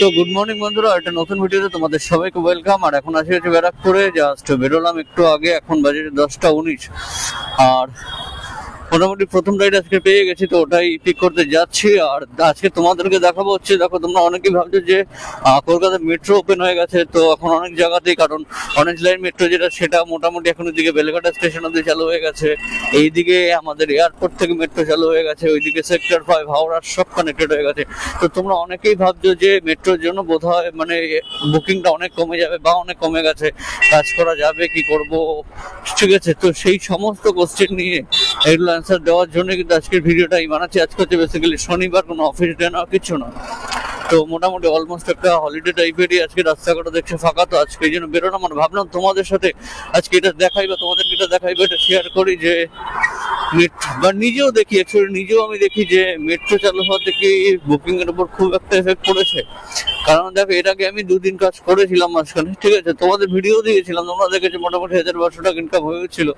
তো good morning বন্ধুরা, একটা নতুন ভিডিওতে তোমাদের সবাইকে ওয়েলকাম। আর এখন আসি হচ্ছে ব্যারাকপুরে, জাস্ট বেরোলাম একটু আগে, এখন বাজে 10টা 19। আর মোটামুটি প্রথম রাইড আজকে পেয়ে গেছি, তো ওটাই পিক করতে যাচ্ছি। আর আজকে তোমাদেরকে দেখাবো হচ্ছে, দেখো তোমরা অনেকেই ভাবছো যে কলকাতা মেট্রো ওপেন হয়ে গেছে, তো এখন অনেক জায়গাতেই, কারণ অরেঞ্জ লাইন মেট্রো যেটা সেটা মোটামুটি এখন ওইদিকে বেলেঘাটা স্টেশন অব্দি চালু হয়ে গেছে। এইদিকে আমাদের এয়ারপোর্ট থেকে মেট্রো চালু হয়ে গেছে, ওইদিকে সেক্টর 5 হাওড়ার সব কানেক্টেড হয়ে গেছে। তো তোমরা অনেকেই ভাবছো যে মেট্রোর জন্য বোধহয় মানে বুকিংটা অনেক কমে যাবে বা অনেক কমে গেছে, কাজ করা যাবে কি করব, ঠিক আছে? তো সেই সমস্ত কোশ্চেন নিয়ে এগুলো অ্যান্সার দেওয়ার জন্য কিন্তু আজকের ভিডিওটাই বানাচ্ছি। আজকে হচ্ছে বেসিক্যালি শনিবার, কোনো অফিস ডে না, কিছু না। তো মোটামুটি অলমোস্ট একটা হলিডে টাইপেরই আজকে, রাস্তাঘাটও দেখছে ফাঁকা। তো আজকে এই জন্য বেরোনো, মানে ভাবলাম তোমাদের সাথে আজকে এটা দেখাই বা তোমাদেরকে এটা দেখাই বা এটা শেয়ার করি যে বা নিজেও দেখি, অ্যাকচুয়ালি নিজেও আমি দেখি যে মেট্রো চালু হওয়া থেকে বুকিং এর উপর খুব একটা এফেক্ট পড়েছে। কারণ দেখো, এর আগে আমি 2 দিন কাজ করেছিলাম মাঝখানে, ঠিক আছে? তোমাদের ভিডিও দিয়েছিলাম, তোমরা দেখেছো মোটামুটি 1200 টাকা ইনকাম হয়েছিল।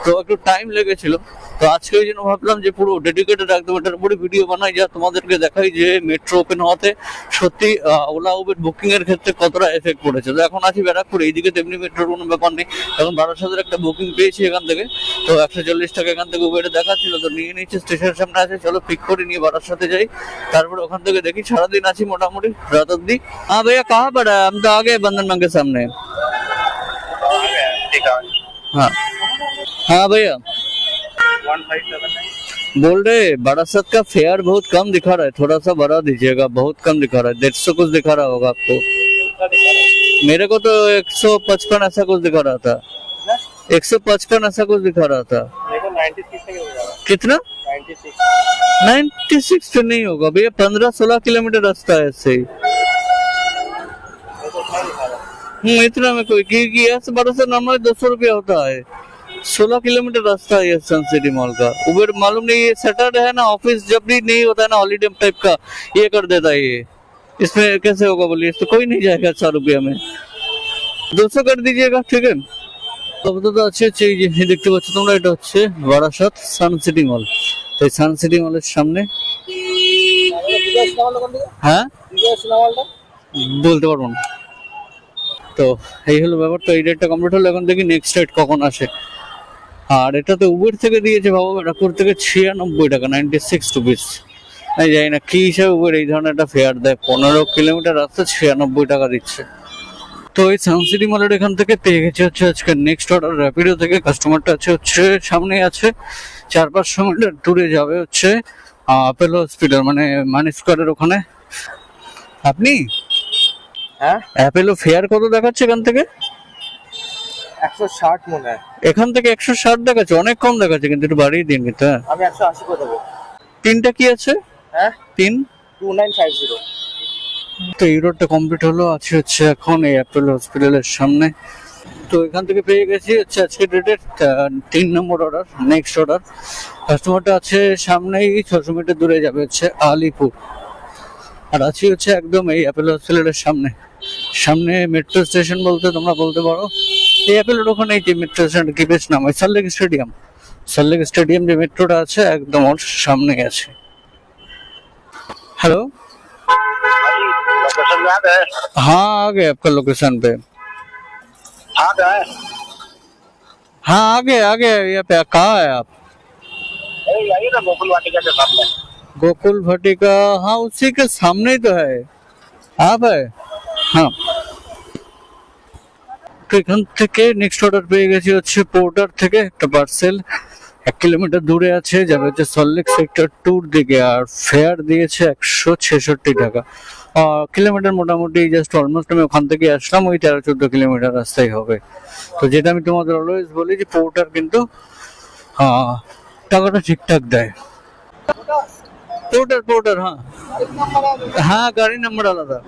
তো একটু টাইম লেগেছিল। তো আজকে ওই জন্য ভাবলাম যে পুরো ডেডিকেটেড একদম এটার উপরে ভিডিও বানাই, যা তোমাদেরকে দেখাই যে মেট্রো ওপেন হওয়াতে সত্যি ওলা উবের বুকিং এর ক্ষেত্রে কতটা এফেক্ট পড়েছে। তো এখন আছি ব্যারাকপুর, এইদিকে তেমনি মেট্রোর কোনো ব্যাপার নেই। এখন বারাসাতের একটা বুকিং পেয়েছি এখান থেকে, তো 140 টাকা এখান থেকে উবেরে দেখাচ্ছিল, তো নিয়ে নিচ্ছে। স্টেশনের সামনে আছে, চলো পিক করে নিয়ে বারাসাতে যাই, তারপরে ওখান থেকে দেখি। সারাদিন আছি মোটামুটি রাত অব্দি। हाँ भैया, कहाँ पर है? हम तो आ गए बंधन बैंक के सामने। हाँ हाँ भैया, 157 बोल रहे बारासात का फेयर बहुत कम दिखा रहा है, थोड़ा सा बढ़ा दीजिएगा, बहुत कम दिखा रहा है। 150 कुछ दिखा रहा होगा आपको। मेरे को तो 155 ऐसा कुछ दिखा रहा था। 155 ऐसा कुछ दिखा रहा था। कितना? 96 तो नहीं होगा भैया, 15-16 किलोमीटर रास्ता है ऐसे ही। इतना में कोई की ऐसे बड़ा सा नॉर्मल 200 रुपया होता है। 16 किलोमीटर रास्ता है सन सिटी मॉल का। उबेर मालूम नहीं, ये सैटरडे है ना, ऑफिस जब भी नहीं होता है ना, हॉलीडे टाइप का ये कर देता है ये। इसमें कैसे होगा बोलिए? तो कोई नहीं जाएगा 100 रुपया में। 200 कर दीजिएगा, ठीक है? তো আছে হচ্ছে এই যে দেখতে পাচ্ছ তোমরা, এটা হচ্ছে বারাসাত সান সিটি মল। তো এই সান সিটি মলের সামনে, হ্যাঁ বলতে পারবো না। তো এই হলো ব্যাপার। তো এই ডেটটা কমপ্লিট হলো, এখন দেখি নেক্সট ডেট কখন আসে। আর এটাতে উবের থেকে দিয়েছে বাবা, ব্যারাকপুর থেকে 96 টাকা, 96 রুপিস। আমি জানি না কি হিসাবে উবের এই ধরনের একটা ফেয়ার দেয়, 15 কিলোমিটার রাস্তা 96 টাকা দিচ্ছে। তো এই সানসিটি মলের এখান থেকে পেয়ে গেছে হচ্ছে আজকে নেক্সট অর্ডার র্যাপিডো থেকে। কাস্টমারটা হচ্ছে সামনে আছে, 4-500 মিটার দূরে যাবে হচ্ছে অ্যাপেলো হসপিটাল, মানে মানি স্কোয়ারের ওখানে। আপনি হ্যাঁ, অ্যাপেলো ফেয়ার কত দেখাচ্ছে এখান থেকে? 160 মনে হয়। এখান থেকে 160 দেখাচ্ছে, অনেক কম দেখাচ্ছে, কিন্তু একটু বাড়িয়ে দিন। কিন্তু আমি 180 করে দেবো। তিনটা কি আছে? হ্যাঁ 3 2950। তো এই রোডটা কমপ্লিট হলো, আছে হচ্ছে এখন এই অ্যাপেলো হসপিটালের সামনে। তো এখান থেকে পেয়ে গেছি হচ্ছে আজকে ডেটের 3 নম্বর অর্ডার, নেক্সট অর্ডার। কাস্টমারটা আছে সামনেই, 600 মিটার দূরে যাবে হচ্ছে আলিপুর। আর আছি হচ্ছে একদম এই অ্যাপেলো হসপিটালের সামনে। সামনে মেট্রো স্টেশন বলতে তোমরা বলতে পারো, এই অ্যাপেলোর ওখানে এই যে মেট্রো স্টেশন কি বেশ নাম, ওই সল্টলেক স্টেডিয়াম যে মেট্রোটা আছে একদম ওর সামনে আছে। हेलो, लोकेशन याद है? हाँ आ गए आपका लोकेशन पे। हाँ गए। हाँ आ गए यहाँ पे। कहाँ है आप? यही ना गोकुल वाटिका के सामने। गोकुल भट्टिका, हाँ उसी के सामने ही तो है। आप है? हाँ। তো এখান থেকে নেক্সট অর্ডার পেয়ে গেছি হচ্ছে পোর্টার থেকে একটা পার্সেল, 1 কিলোমিটার দূরে আছে, যাবে হচ্ছে সল্টলেক সেক্টর 2 দিকে। আর ফেয়ার দিয়েছে 166 টাকা। কিলোমিটার মোটামুটি জাস্ট অলমোস্ট আমি ওখান থেকে আসলাম, ওই 13-14 কিলোমিটার রাস্তাই হবে। তো যেটা আমি তোমাদের অলওয়েজ বলি যে পোর্টার কিন্তু টাকাটা ঠিকঠাক দেয়। পোর্টার হ্যাঁ হ্যাঁ, গাড়ি নাম্বার আলাদা।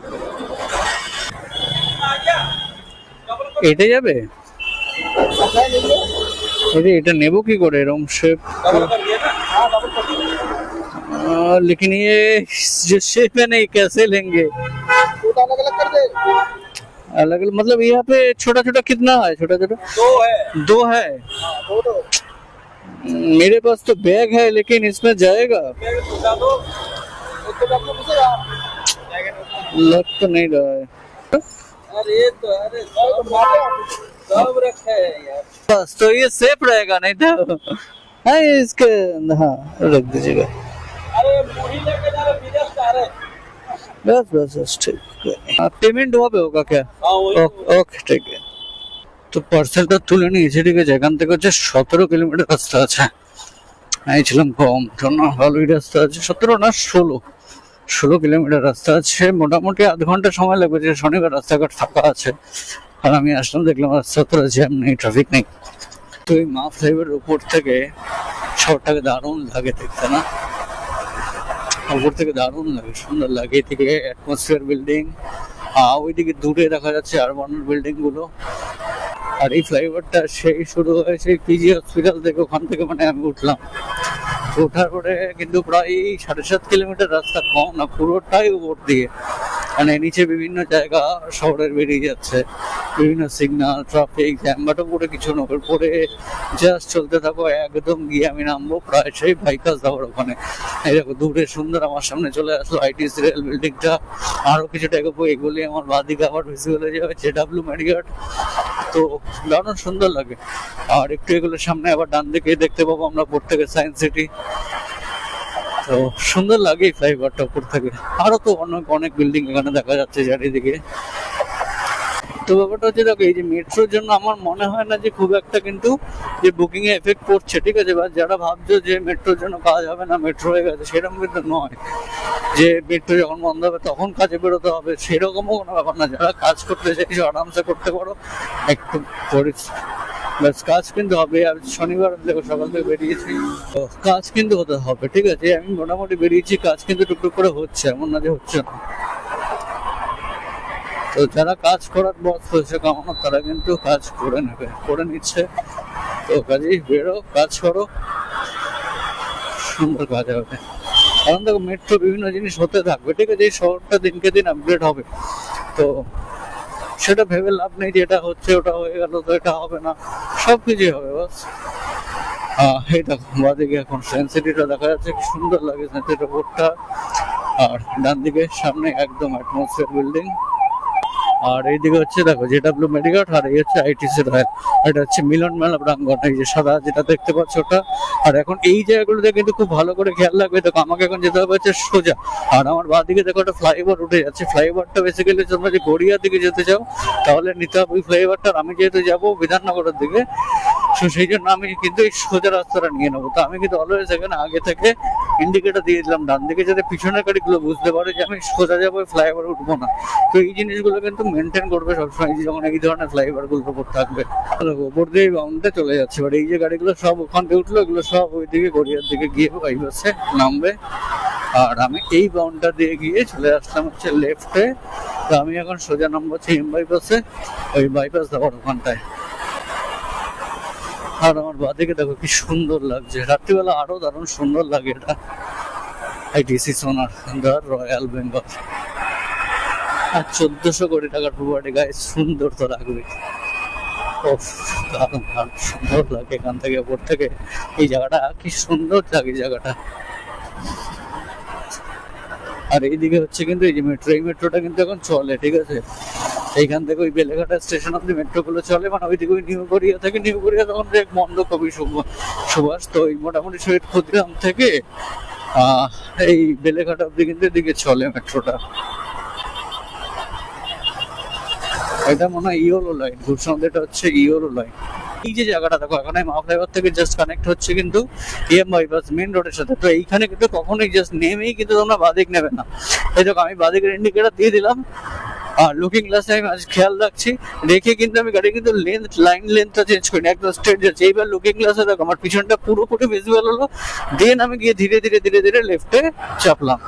এটা যাবে, এটা নেবো কি করে এরকম শেপ? लेकिन ये जो शेप है नहीं, कैसे लेंगे? अलग अलग मतलब यहाँ पे छोटा छोटा कितना है? छोटा छोटा 2 है। मेरे पास तो बैग है, लेकिन इसमें जाएगा? लग तो नहीं रहा है। अरे तो अरे सब रखे हैं यार। बस तो ये सेफ रहेगा, नहीं तो हाँ इसके हाँ रख दीजिएगा। अरे मुड़ी लेके जा रहे विदेश जा रहे। बस बस बस ठीक है। पेमेंट वहाँ पे होगा क्या? हाँ वही ওকে ঠিক আছে। তো পার্সেলটা তুলে নিয়েছি, ঠিক আছে। এখান থেকে হচ্ছে 17 কিলোমিটার রাস্তা আছে। আমি ছিলাম কম, কারণ ভালোই রাস্তা আছে। 17 না 16 কিলোমিটার রাস্তা আছে। মোটামুটি আধ ঘন্টা সময় লাগবে, যে শনিবার রাস্তাঘাট ফাঁকা আছে। আর আমি আসলাম, দেখলাম রাস্তা তোরা জ্যাম নেই, ট্রাফিক নেই। তো এই মা ফ্লাইওভারের উপর থেকে শহরটাকে দারুণ লাগে দেখতে, না? উপর থেকে দারুণ লাগে, সুন্দর লাগে। এদিকে অ্যাটমসফিয়ার বিল্ডিং, ওইদিকে দূরে দেখা যাচ্ছে আরবানের বিল্ডিং গুলো। আর এই ফ্লাইওভারটা সেই শুরু হয় সেই পিজি হসপিটাল থেকে, ওখান থেকে মানে আমি উঠলাম। ওঠার পরে কিন্তু প্রায় 7.5 কিলোমিটার রাস্তা, কম না, পুরোটাই উপর দিয়ে। মানে নিচে বিভিন্ন জায়গা শহরের বেরিয়ে যাচ্ছে, বিভিন্ন সিগন্যাল, ট্রাফিক জ্যাম, বাট উপরে কিছু না। পরে জাস্ট চলতে থাকো, একদম গিয়ে আমি নামবো প্রায় সেই বাইপাস যাওয়ার ওখানে। এই দেখো দূরে সুন্দর আমার সামনে চলে আসলো আইটিসি রেল বিল্ডিংটা। আরো কিছুটা এগোবো, এগুলি আমার বাদিকে আবার ভিজিবল হয়ে যাবে জেডাব্লিউ মেডিকেট। তো দারুণ সুন্দর লাগে। আর একটু এগুলোর সামনে আবার ডান দিকে দেখতে পাবো আমরা উপর থেকে সায়েন্স সিটি। তো সুন্দর লাগে এই ফ্লাইওভারটা উপর থেকে। আরো তো অনেক অনেক বিল্ডিং এখানে দেখা যাচ্ছে চারিদিকে। তো ব্যাপারটা হচ্ছে দেখো, এই যে মেট্রোর জন্য আমার মনে হয় না যে খুব একটা কিন্তু যে বুকিং এ এফেক্ট পড়ছে, ঠিক আছে। বা যারা ভাবছো যে মেট্রোর জন্য কাজ হবে না, মেট্রো হয়ে গেছে, সেরকম কিন্তু নয় যে মেট্রো যখন বন্ধ হবে তখন কাজে বেরোতে হবে, সেরকমও কোনো ব্যাপার না। যারা কাজ করতে চাইছো আরামসে করতে পারো, একটু ব্যাস কাজ কিন্তু হবে। আর শনিবার দেখো সকাল থেকে বেরিয়েছি, তো কাজ কিন্তু হতে হবে, ঠিক আছে। আমি মোটামুটি বেরিয়েছি, কাজ কিন্তু টুকটুক করে হচ্ছে, এমন না যে হচ্ছে না। তো যারা কাজ করার বস পয়সা কামানোর, তারা কিন্তু কাজ করে নেবে, করে নিচ্ছে। তো কাজেই বেরো, কাজ করো, সুন্দর কাজ হবে। কারণ দেখো মেট্রো বিভিন্ন জিনিস হতে থাকবে, ঠিক আছে। এই শহরটা দিনকে দিন আপগ্রেড হবে। তো সেটা ভেবে লাভ নেই যে এটা হচ্ছে ওটা হয়ে গেল তো এটা হবে না, সবকিছুই হবে। বাস এই দেখো বাদিকে এখন সায়েন্স সিটিটা দেখা যাচ্ছে, কি সুন্দর লাগে সায়েন্স সিটির উপরটা। আর ডান দিকে সামনে একদম অ্যাটমসফিয়ার বিল্ডিং। আর এইদিকে হচ্ছে দেখো জেডাব্লিউ মেডিকেট, আর এই হচ্ছে আইটিসি রয়্যাল। এটা হচ্ছে মিলন মেলা প্রাঙ্গণ, এই যে সাদা যেটা দেখতে পাচ্ছ ওটা। আর এখন এই জায়গাগুলোতে কিন্তু খুব ভালো করে খেয়াল রাখবে। দেখো আমাকে এখন যেতে হবে হচ্ছে সোজা, আর আমার বাঁ দিকে দেখো একটা ফ্লাইওভার উঠে যাচ্ছে। ফ্লাইওভারটা বেসিক্যালি তোমরা যে গড়িয়ার দিকে যেতে চাও তাহলে নিতে হবে ওই ফ্লাইওভারটা। আমি যেহেতু যাবো বিধাননগরের দিকে, তো সেই জন্য আমি কিন্তু এই সোজা রাস্তাটা নিয়ে নেবো। তো আমি কিন্তু অলওয়েজ এখানে আগে থেকে ইন্ডিকেটার দিয়ে দিলাম ডান দিকে, যাতে পিছনের গাড়িগুলো বুঝতে পারে যে আমি সোজা যাবো, ফ্লাইওভার উঠবো না। তো এই জিনিসগুলো কিন্তু মেনটেন করবে সবসময় যখন এই ধরনের ফ্লাইওভার গুলোর উপর থাকবে। উপর দিয়ে বাউন্ডে চলে যাচ্ছে, বাট এই যে গাড়িগুলো সব ওখান থেকে উঠলো, এগুলো সব ওই দিকে গড়িয়ার দিকে গিয়ে বাইপাসে নামবে। আর আমি এই বাউন্ডটা দিয়ে গিয়ে চলে আসলাম হচ্ছে লেফটে। তো আমি এখন সোজা নামবো হচ্ছে এম বাইপাসে, ওই বাইপাস যাওয়ার ওখানটায়। আর আমার বাদিকে দেখো কি সুন্দর লাগছে, রাত্রিবেলা আরো দারুণ সুন্দর লাগে এটা। আইটিসি সোনার দ্য রয়্যাল বেঙ্গল। আর 1400 কোটি টাকার প্রপার্টি, গায়ে সুন্দর তো লাগবে। দারুণ সুন্দর লাগে এখান থেকে উপর থেকে। এই জায়গাটা কি সুন্দর লাগে জায়গাটা। আর এইদিকে হচ্ছে কিন্তু এই যে মেট্রো, এই মেট্রোটা কিন্তু এখন চলে, ঠিক আছে। এইখান থেকে ওই বেলেঘাটা স্টেশন অব্দি মেট্রো গুলো চলে। মানে ওইদিকে ওই নিউ গড়িয়া থেকে, নিউ গড়িয়া তখন মন্দ কবি সুভাষ। তো ওই মোটামুটি শহীদ ক্ষুদিরাম থেকে এই বেলেঘাটা অব্দি কিন্তু এদিকে চলে মেট্রোটা। এটা মনে হয় ইওলো লাইন, ঘুরসন্দেটা হচ্ছে ইওলো লাইন। এই যে জায়গাটা দেখো, এখানে মা ফ্লাইওভার থেকে জাস্ট কানেক্ট হচ্ছে কিন্তু এম বাইপাস মেন রোডের সাথে। তো এইখানে কিন্তু কখনোই জাস্ট নেমেই কিন্তু তোমরা বাদিক নেবে না। এই দেখো আমি বাদিকের ইন্ডিকেটার দিয়ে দিলাম, আর লুকিং গ্লাসে আমি আজ খেয়াল রাখছি, রেখে কিন্তু আমি গাড়ি কিন্তু লেন্থটা চেঞ্জ করিনি, একদম স্ট্রেট যাচ্ছে। এইবার লুকিং গ্লাসে দেখো আমার পিছনটা পুরোপুরি ভিজিবল হলো। দেন আমি গিয়ে ধীরে ধীরে ধীরে ধীরে লেফটে চাপলাম।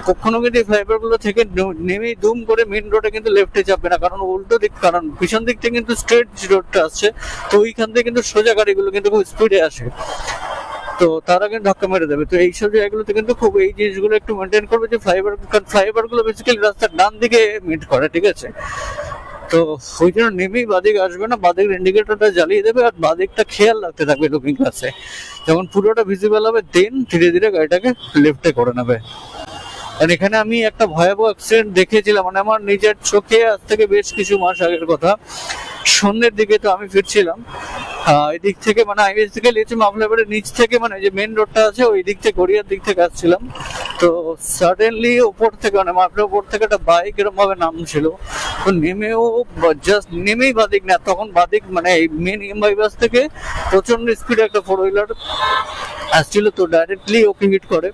কখনো কিন্তু এই ফ্লাইওভার গুলো থেকে নেমেই দুম করে মেন রোডে কিন্তু লেফটে যাবে না, কারণ উল্টো দিক, কারণ পিছন দিক থেকে কিন্তু স্ট্রেট রোডটা আসছে। তো ওইখান থেকে কিন্তু সোজা গাড়িগুলো কিন্তু খুব স্পিডে আসে, তো তারা কিন্তু ধাক্কা মেরে দেবে। তো এইসব জায়গাগুলোতে কিন্তু খুব এই জিনিসগুলো একটু মেনটেন করবে যে ফ্লাইওভার গুলো বেসিক্যালি রাস্তার ডান দিকে মিট করে, ঠিক আছে। তো ওই জন্য নেমেই বাদিক আসবে না, বাদিকের ইন্ডিকেটরটা জ্বালিয়ে দেবে আর বাদিকটা খেয়াল রাখতে থাকবে লুকিং গ্লাসে। যখন পুরোটা ভিজিবল হবে দেন ধীরে ধীরে গাড়িটাকে লেফটে করে নেবে। কারণ এখানে আমি একটা ভয়াবহ অ্যাক্সিডেন্ট দেখেছিলাম, মানে আমার নিজের চোখে আজ থেকে বেশ কিছু মাস আগের কথা। সন্ধ্যের দিকে তো আমি ফিরছিলাম এদিক থেকে, মানে আমি বেসিক্যালি হচ্ছে মামলাবাড়ির নিচ থেকে, মানে যে মেন রোডটা আছে ওই দিক থেকে, গড়িয়ার দিক থেকে আসছিলাম। তো সাডেনলি ওপর থেকে, মানে মাপের ওপর থেকে একটা বাইক এরকম ভাবে নামছিল। তো নেমেও জাস্ট নেমেই বাদিক না, তখন বাদিক মানে এই মেন বাইপাস থেকে প্রচন্ড স্পিডে একটা 4 হুইলার আসছিল, তো ডাইরেক্টলি ওকে হিট করে।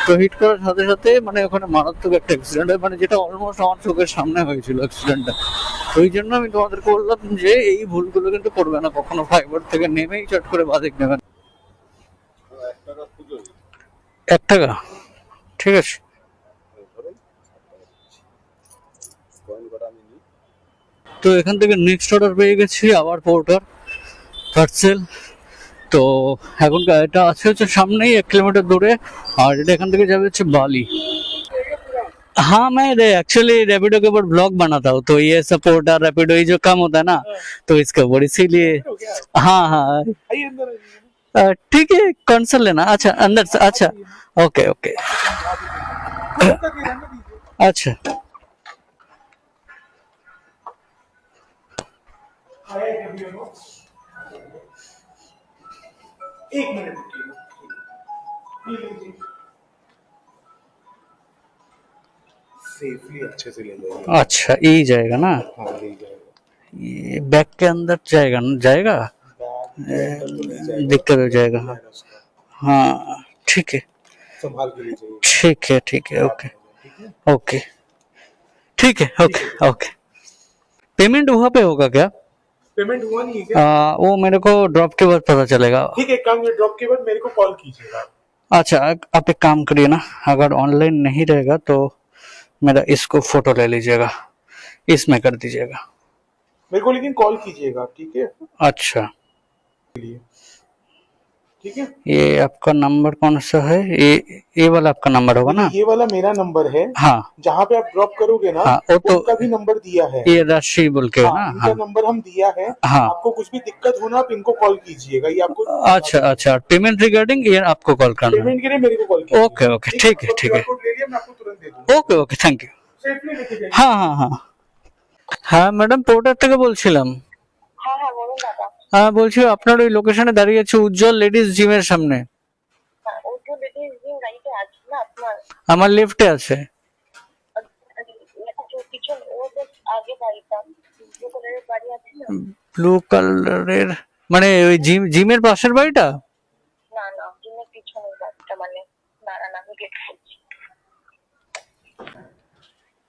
তো হিট করার সাথে সাথে মানে ওখানে মারাত্মক একটা অ্যাক্সিডেন্ট হয়, মানে যেটা অলমোস্ট আমার চোখের সামনে হয়েছিল অ্যাক্সিডেন্টটা। ওই জন্য আমি তোমাদেরকে বললাম যে এই ভুলগুলো কিন্তু করবে না কখনো, ফাইবার থেকে নেমেই চট করে বাদিক নেবেন। 1 টাকা, ঠিক আছে। তো এখান থেকে নেক্সট অর্ডার পেয়ে গেছি, আবার পোর্টার পার্সেল। তো এখন এটা আছে হচ্ছে সামনেই 1 কিলোমিটার দূরে, আর এটা এখান থেকে যাবে হচ্ছে বালি। हाँ मैं एक्चुअली रैपिडो के ऊपर ब्लॉग बनाता हूँ, तो ये सपोर्ट और रैपिडो ये जो काम होता है ना, तो इसके ऊपर इसीलिए। हाँ हाँ ठीक है, कौन सा लेना? अच्छा अंदर से, अच्छा ओके ओके अच्छा। एक मिनट सेफली अच्छे से ले जाएंगे। अच्छा यही जाएगा ना, हाँ ले जाएगा। ये बैग के अंदर जाएगा ना, जाएगा दिक्कत हो जाएगा। हाँ ठीक है, संभाल के ले जाइए। ठीक है ओके ओके ठीक है ओके ओके। पेमेंट वहाँ पे होगा क्या? पेमेंट हुआ नहीं है क्या? वो मेरे को ड्रॉप के बाद पता चलेगा। ठीक है, काम ये ड्रॉप के बाद मेरे को कॉल कीजिएगा। अच्छा आप एक काम करिए ना, अगर ऑनलाइन नहीं रहेगा तो मेरा इसको फोटो ले लीजिएगा, इसमें कर दीजिएगा। मेरे को लेकिन कॉल कीजिएगा, ठीक है? अच्छा ठीक है, ये आपका नंबर कौन सा है? ये वाला आपका नंबर होगा ना? ये वाला मेरा नंबर है। हाँ जहाँ पे आप ड्रॉप करोगे ना, हाँ, वो तो उनका भी नंबर दिया है। ये राशि बोल के हाँ, ना। इनका हाँ नंबर हम दिया है। हाँ आपको कुछ भी दिक्कत हो ना, आप इनको कॉल कीजिएगा, ये आपको। अच्छा अच्छा, पेमेंट रिगार्डिंग ये आपको कॉल करना है? पेमेंट के लिए मेरे को कॉल कीजिए। ओके ओके ठीक है ठीक है, QR कोड ले लिया, मैं आपको तुरंत दे दूंगा। Okay okay thank you. Safely लेके जाइए। हाँ हाँ हाँ হ্যাঁ ম্যাডাম, পোর্টার থেকে বলছিলাম। হ্যাঁ হ্যাঁ বলুন দাদা। হ্যাঁ বলছি আপনার ওই লোকেশনে দাঁড়িয়ে আছে উজ্জ্বল লেডিস জিমের সামনে। হ্যাঁ ওই যে লেডিস জিম গাড়িতে আছে না আপনার, আমার লেফটে আছে। যে পিছন ও যে আগে গাড়িটা ব্লু কালারের গাড়ি আছে না? ব্লু কালারের মানে ওই জিমের পাশের বাড়িটা? না না, জিমের পিছনের গাড়িটা, মানে দাঁড়ান আমি গেট খুলছি।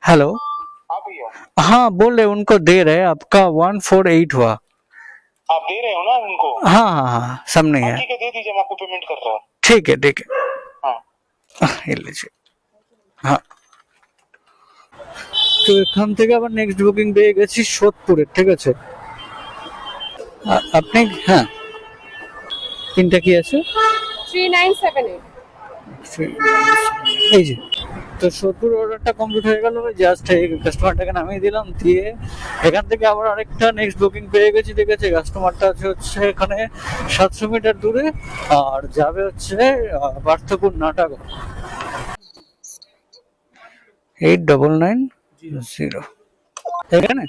हेलो हाँ भैया, हाँ बोल रहे उनको दे रहे आपका 148 हुआ। आप दे रहे हो ना उनको? हाँ हाँ हाँ सामने ही है। ठीक है, दे दीजिए, मैं आपको पेमेंट कर रहा हूँ। ठीक है हाँ ये लीजिए। हाँ তো এখান থেকে আবার নেক্সট বুকিং পেয়ে গেছি সোদপুরের, ঠিক আছে। আপনি হ্যাঁ তিনটা কি আছে? 3978 এই যে, তো সোদপুর অর্ডারটা কমপ্লিট হয়ে গেল, জাস্ট এই কাস্টমারটাকে নামিয়ে দিলাম, দিয়ে এখান থেকে আবার আরেকটা নেক্সট বুকিং পেয়ে গেছি, ঠিক আছে। কাস্টমারটা হচ্ছে এখানে 700 মিটার দূরে, আর যাবে হচ্ছে পার্থপুর নাটাগড়। 8990 এখানে।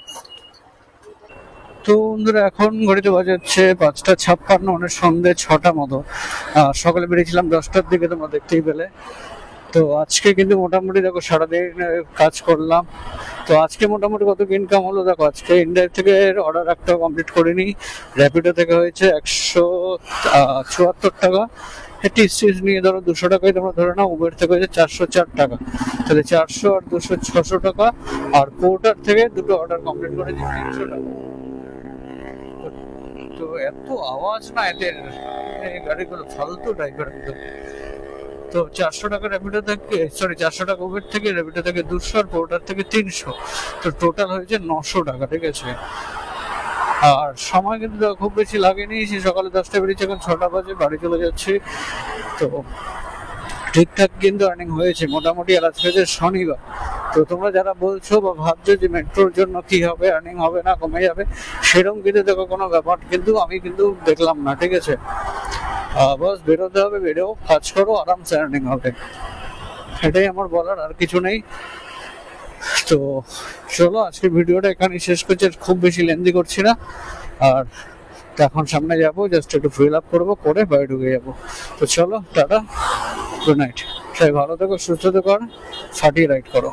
তো বন্ধুরা এখন ঘড়িতে বাজে হচ্ছে 5:56, মানে সন্ধ্যে 6টা মতো। সকালে বেরিয়েছিলাম 10টার দিকে, তোমরা দেখতেই পেলে। তো আজকে কিন্তু মোটামুটি দেখো সারাদিন কাজ করলাম। তো আজকে মোটামুটি কত ইনকাম হলো দেখো, আজকে ইন্ডিয়া থেকে অর্ডার একটা কমপ্লিট করিনি, র্যাপিডো থেকে হয়েছে 174 টাকা। টিস নিয়ে ধরো 200 টাকায় তোমরা ধরে নাও, উবের থেকে হয়েছে 404 টাকা, তাহলে 400 আর 200 600 টাকা। আর পোর্টার থেকে দুটো অর্ডার কমপ্লিট করেছি 300 টাকা। তো এত আওয়াজ না এদের, এই গাড়িগুলো ফালতু ড্রাইভার একদম। তো 400 টাকা র্যাপিডো থেকে, সরি 400 টাকা উবের থেকে, র্যাপিডো থেকে 200 আর পোর্টার থেকে 300, তো টোটাল হয়েছে 900 টাকা, ঠিক আছে। আর সময় কিন্তু খুব বেশি লাগেনি, সে সকালে 10টায় বেরিয়েছে, এখন 6টা বাজে, বাড়ি চলে যাচ্ছি। তো ঠিকঠাক কিন্তু আর্নিং হয়েছে মোটামুটি। আজকে যে শনিবার, তো তোমরা যারা বলছো বা ভাবছো যে মেট্রোর জন্য কি হবে, আর্নিং হবে না, কমে যাবে, সেরকম কিন্তু দেখো কোনো ব্যাপার কিন্তু আমি কিন্তু দেখলাম না, ঠিক আছে। বাস বেরোতে হবে, বেরো, কাজ করো, আরামসে আর্নিং হবে। এটাই আমার বলার, আর কিছু নেই। তো চলো আজকের ভিডিওটা এখানে শেষ করছি, আর খুব বেশি লেন্দি করছি না। আর তো এখন সামনে যাবো, জাস্ট একটু ফিল আপ করবো, করে বাড়ি ঢুকে যাবো। তো চলো টাটা, গুড নাইট, সবাই ভালো থেকো, সুস্থ থেকো, আর ফাটিয়ে রাইড করো।